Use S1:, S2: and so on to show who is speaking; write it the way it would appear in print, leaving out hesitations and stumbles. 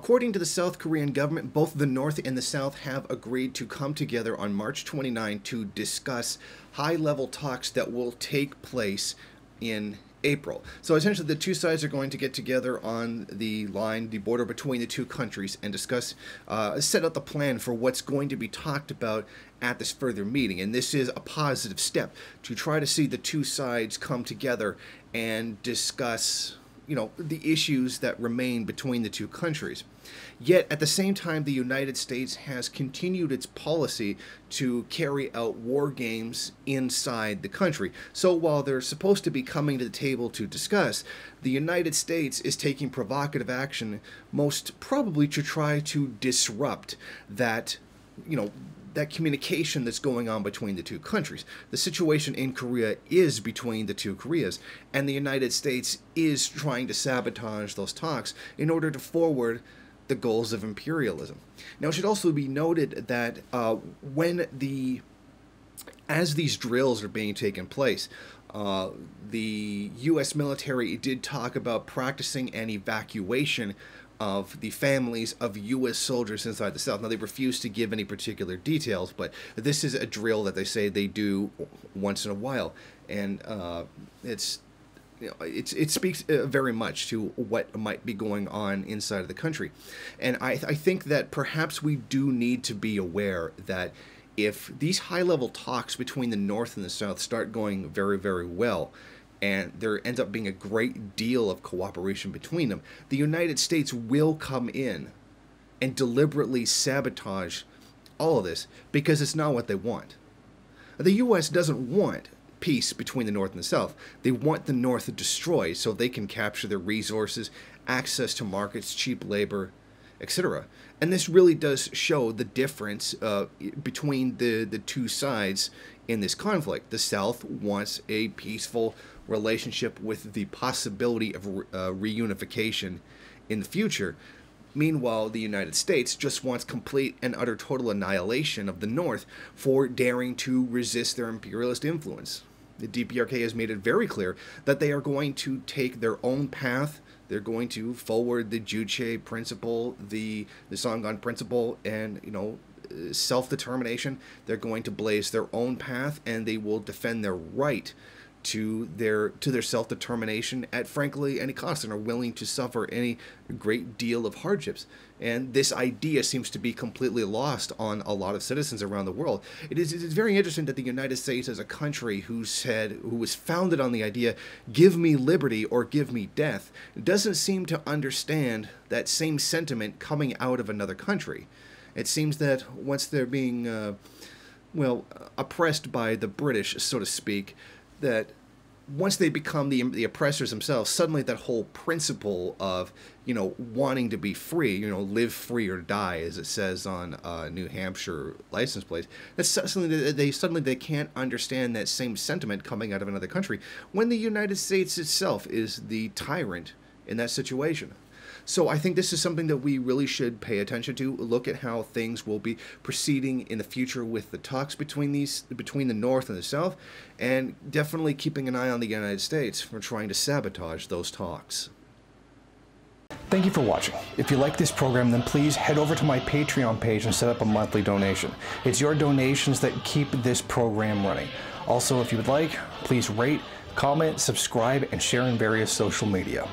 S1: According to the South Korean government, both the North and the South have agreed to come together on March 29 to discuss high-level talks that will take place in April. So essentially the two sides are going to get together on the line, the border between the two countries, and discuss, set out the plan for what's going to be talked about at this further meeting. And this is a positive step to try to see the two sides come together and discuss, you know, the issues that remain between the two countries. Yet, at the same time, the United States has continued its policy to carry out war games inside the country. So while they're supposed to be coming to the table to discuss, the United States is taking provocative action, most probably to try to disrupt that, you know, that communication that's going on between the two countries. The situation in Korea is between the two Koreas, and the United States is trying to sabotage those talks in order to forward the goals of imperialism. Now, it should also be noted that as these drills are being taken place, the U.S. military did talk about practicing an evacuation of the families of U.S. soldiers inside the South. Now, they refuse to give any particular details, but this is a drill that they say they do once in a while, and it speaks very much to what might be going on inside of the country. And I think that perhaps we do need to be aware that if these high-level talks between the North and the South start going very, very well, and there ends up being a great deal of cooperation between them, the United States will come in and deliberately sabotage all of this because it's not what they want. The U.S. doesn't want peace between the North and the South. They want the North destroyed so they can capture their resources, access to markets, cheap labor, etc. And this really does show the difference between the two sides in this conflict. The South wants a peaceful relationship with the possibility of reunification in the future. Meanwhile, the United States just wants complete and utter total annihilation of the North for daring to resist their imperialist influence. The DPRK has made it very clear that they are going to take their own path. They're going to forward the Juche principle, the Songan principle, and, you know, self-determination. They're going to blaze their own path, and they will defend their right to their self-determination at, frankly, any cost, and are willing to suffer any great deal of hardships. And this idea seems to be completely lost on a lot of citizens around the world. It's very interesting that the United States, as a country who was founded on the idea, give me liberty or give me death, doesn't seem to understand that same sentiment coming out of another country. It seems that once they're being, oppressed by the British, so to speak, that once they become the oppressors themselves, suddenly that whole principle of, you know, wanting to be free, you know, live free or die, as it says on New Hampshire license plates, that's something that they can't understand that same sentiment coming out of another country when the United States itself is the tyrant in that situation. So I think this is something that we really should pay attention to, look at how things will be proceeding in the future with the talks between the North and the South, and definitely keeping an eye on the United States for trying to sabotage those talks.
S2: Thank you for watching. If you like this program, then please head over to my Patreon page and set up a monthly donation. It's your donations that keep this program running. Also, if you would like, please rate, comment, subscribe, and share in various social media.